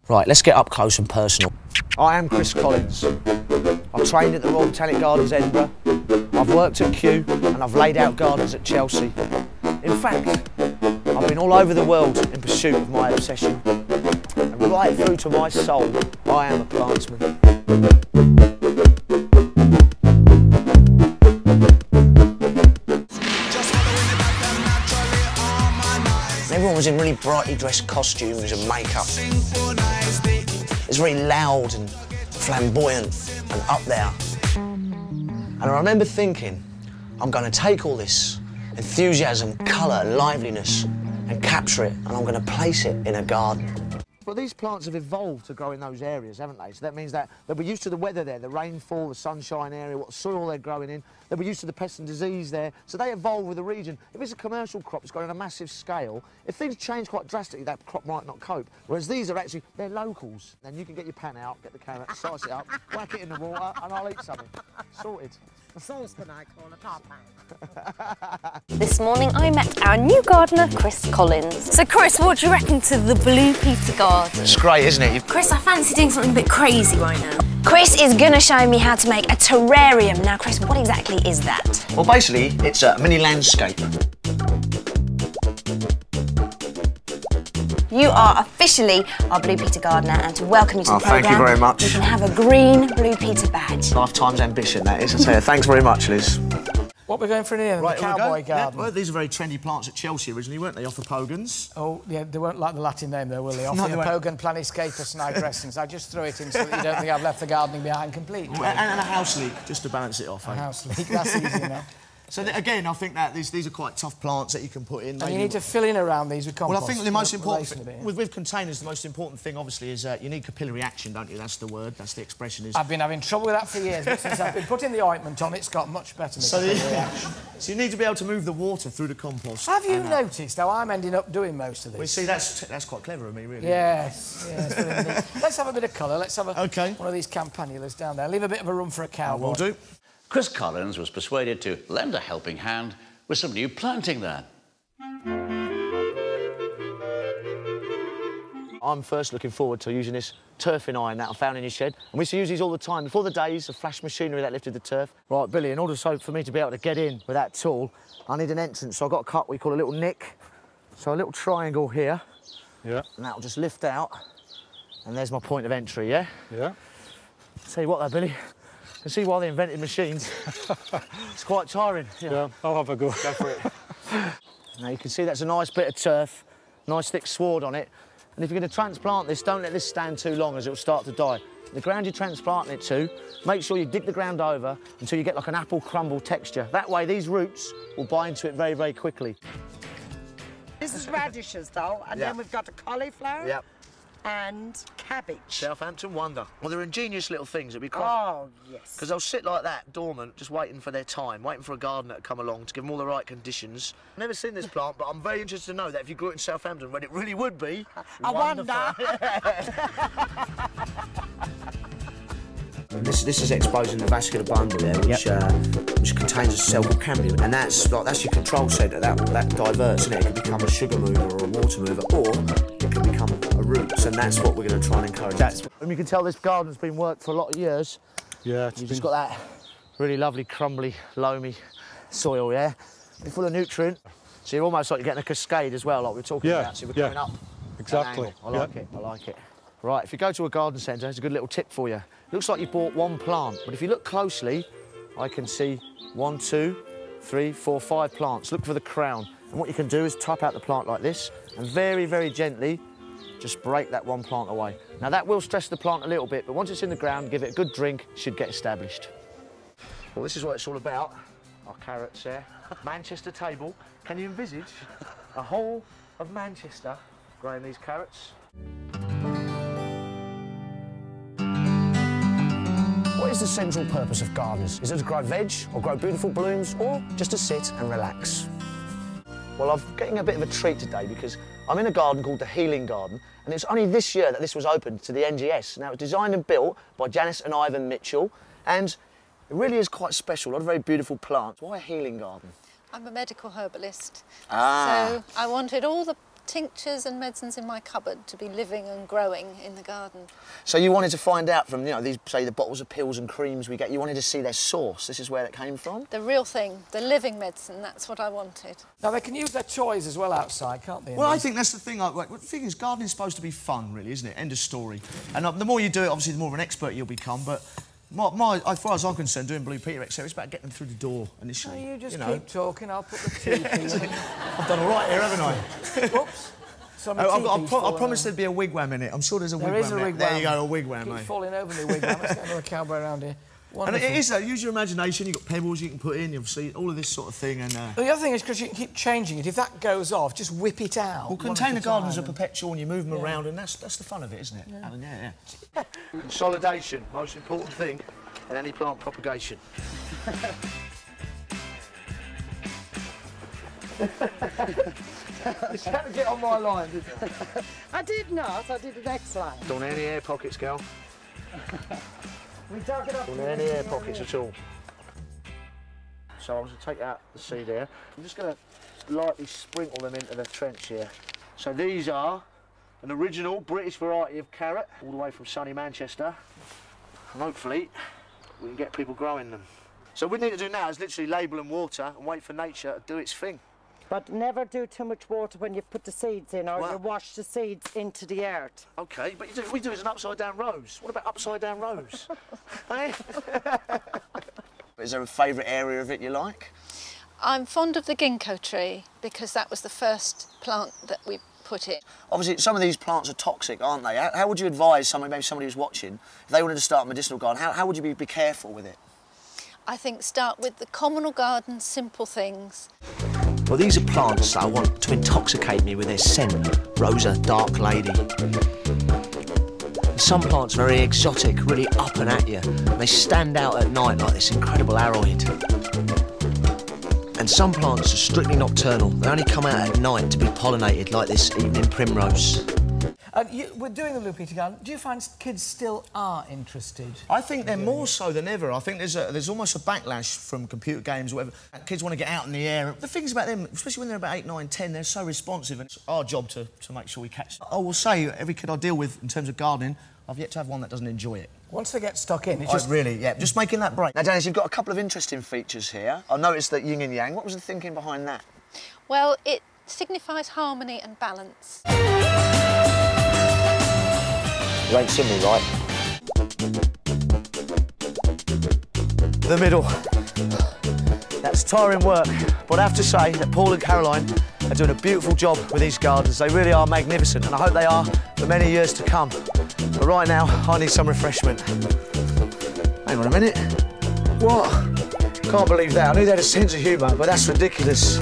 Right, let's get up close and personal. I am Chris Collins. I've trained at the Royal Botanic Gardens, Edinburgh. I've worked at Kew and I've laid out gardens at Chelsea. In fact, I've been all over the world in pursuit of my obsession. And right through to my soul, I am a plantsman. Everyone was in really brightly dressed costumes and makeup. It's very loud and flamboyant and up there. And I remember thinking, I'm going to take all this enthusiasm, colour and liveliness and capture it, and I'm going to place it in a garden. Well, these plants have evolved to grow in those areas, haven't they? So that means that they'll be used to the weather there, the rainfall, the sunshine area, what soil they're growing in. They'll be used to the pest and disease there. So they evolve with the region. If it's a commercial crop that's grown on a massive scale, if things change quite drastically, that crop might not cope. Whereas these are actually, they're locals. Then you can get your pan out, get the carrot, slice it up, whack it in the water, and I'll eat something. Sorted. A saucepan, I call it, not pan. This morning I met our new gardener, Chris Collins. So Chris, what do you reckon to the Blue Peter garden? It's great, isn't it? Chris, I fancy doing something a bit crazy right now. Chris is going to show me how to make a terrarium. Now Chris, what exactly is that? Well, basically, it's a mini landscape. You are officially our Blue Peter gardener, and to welcome you to the programme, thank you very much. You can have a green Blue Peter badge. Lifetime's ambition, that is. I tell you, thanks very much, Liz. What are we going for in here? Right, the cowboy garden. Yeah, well, these are very trendy plants at Chelsea originally, weren't they? Off the Pogans. Oh, yeah, they weren't like the Latin name, though, will they? Off No, the they weren't. Pogan Planiscapus nigrescens. I just threw it in so that you don't think I've left the gardening behind completely. And a house leek, just to balance it off. A house leek, that's easy enough. So again, I think that these are quite tough plants that you can put in. And you need to fill in around these with compost. Well, I think the most important thing, thing, with containers, the most important thing, obviously, is you need capillary action, don't you? That's the word, that's the expression. Is I've been having trouble with that for years, but since I've been putting the ointment on, it's got much better. So you need to be able to move the water through the compost. Have you noticed how I'm ending up doing most of this? Well, see, that's quite clever of me, really. Yes, yes. Let's have a bit of colour. Let's have one of these campanulas down there. Leave a bit of a room for a cowboy. Will do. Chris Collins was persuaded to lend a helping hand with some new planting there. I'm first looking forward to using this turfing iron that I found in his shed. And we used to use these all the time before the days of flash machinery that lifted the turf. Right, Billy, in order for me to be able to get in with that tool, I need an entrance. So I've got a cut we call a little nick. So a little triangle here. Yeah. And that'll just lift out. And there's my point of entry, yeah? Yeah. Tell you what though, Billy, you can see why they invented machines. It's quite tiring. Yeah, I'll have a go. Go for it. Now you can see that's a nice bit of turf, nice thick sward on it. And if you're going to transplant this, don't let this stand too long as it'll start to die. The ground you're transplanting it to, make sure you dig the ground over until you get like an apple crumble texture. That way these roots will bind to it very, very quickly. This is radishes though, and then we've got a cauliflower. Yep. And cabbage. Southampton Wonder. Well, they're ingenious little things that we quite... Oh, yes. Because they'll sit like that, dormant, just waiting for their time, waiting for a gardener to come along to give them all the right conditions. I've never seen this plant, but I'm very interested to know that if you grew it in Southampton, when it really would be... I wonder. This is exposing the vascular bundle there, which contains a cell called cambium, and that's your control centre. That diverts, and it can become a sugar mover or a water mover, or it can become a roots, and that's what we're going to try and encourage. And you can tell this garden's been worked for a lot of years. Yeah, You've just got that really lovely, crumbly, loamy soil, yeah? It's full of nutrient. So you're almost like you're getting a cascade as well, like we were talking about. So we're coming up. Exactly. I like it, I like it. Right, if you go to a garden centre, it's a good little tip for you. Looks like you bought one plant, but if you look closely, I can see 1, 2, 3, 4, 5 plants. Look for the crown. And what you can do is type out the plant like this, and very, very gently, just break that one plant away. Now that will stress the plant a little bit, but once it's in the ground, give it a good drink, it should get established. Well, this is what it's all about. Our carrots there. Manchester table. Can you envisage a whole of Manchester growing these carrots? What is the central purpose of gardeners? Is it to grow veg, or grow beautiful blooms, or just to sit and relax? Well, I'm getting a bit of a treat today because I'm in a garden called the Healing Garden, and it's only this year that this was opened to the NGS. Now, it's designed and built by Janice and Ivan Mitchell, and it really is quite special, a lot of very beautiful plants. Why a healing garden? I'm a medical herbalist, Ah. so I wanted all the tinctures and medicines in my cupboard to be living and growing in the garden. So you wanted to find out from, you know, these, say, the bottles of pills and creams we get, you wanted to see their source. This is where it came from? The real thing, the living medicine, that's what I wanted. Now, they can use their toys as well outside, can't they? Well, I think that's the thing. The thing is, gardening's supposed to be fun, really, isn't it? End of story. And the more you do it, obviously, the more of an expert you'll become, but as far as I'm concerned, doing Blue Peter etc., it's about getting them through the door initially. No, you just keep talking, I'll put the teepee in. I've done all right here, haven't I? Whoops. I promised there'd be a wigwam in it. I'm sure there's a wigwam. There is a wigwam. There you go, a wigwam, Keep mate. falling over the wigwam. Let's get another cowboy around here. Wonderful. And it is, use your imagination. You've got pebbles you can put in, you've seen all of this sort of thing. And well, the other thing is, because you can keep changing it, if that goes off, just whip it out. Well, container gardens are perpetual and you move them around, and that's the fun of it, isn't it? Yeah. Alan, yeah. Consolidation, most important thing in any plant propagation. You had to get on my line, didn't you? I did not. I did the next line. Don't any air pockets, girl. We dug it up. Don't any air pockets at all. So I'm going to take out the seed here. I'm just going to lightly sprinkle them into the trench here. So these are an original British variety of carrot, all the way from sunny Manchester. And hopefully we can get people growing them. So what we need to do now is literally label and water and wait for nature to do its thing. But never do too much water when you put the seeds in, or Well, you wash the seeds into the earth. OK, but what we do is an upside-down rose. What about upside-down rose? Hey? Is there a favourite area of it you like? I'm fond of the ginkgo tree because that was the first plant that we put in. Obviously, some of these plants are toxic, aren't they? How would you advise maybe somebody who's watching, if they wanted to start a medicinal garden, how would you be careful with it? I think start with the communal garden, simple things. Well, these are plants that I want to intoxicate me with their scent. Rosa, Dark Lady. Some plants are very exotic, really up and at you. They stand out at night like this incredible arrowhead. And some plants are strictly nocturnal. They only come out at night to be pollinated, like this evening primrose. We're doing the Blue Peter garden. Do you find kids still are interested? I think they're more so than ever. I think there's almost a backlash from computer games or whatever. Kids want to get out in the air. The thing is about them, especially when they're about 8, 9, 10, they're so responsive, and it's our job to make sure we catch them. I will say, every kid I deal with in terms of gardening, I've yet to have one that doesn't enjoy it. Once they get stuck in, it's just... Really, yeah, just making that break. Now, Janice, you've got a couple of interesting features here. I noticed that yin and yang. What was the thinking behind that? Well, it signifies harmony and balance. You ain't seen me, right? The middle. That's tiring work, but I have to say that Paul and Caroline are doing a beautiful job with these gardens. They really are magnificent, and I hope they are for many years to come. But right now, I need some refreshment. Hang on a minute. What? Can't believe that. I knew they had a sense of humour, but that's ridiculous.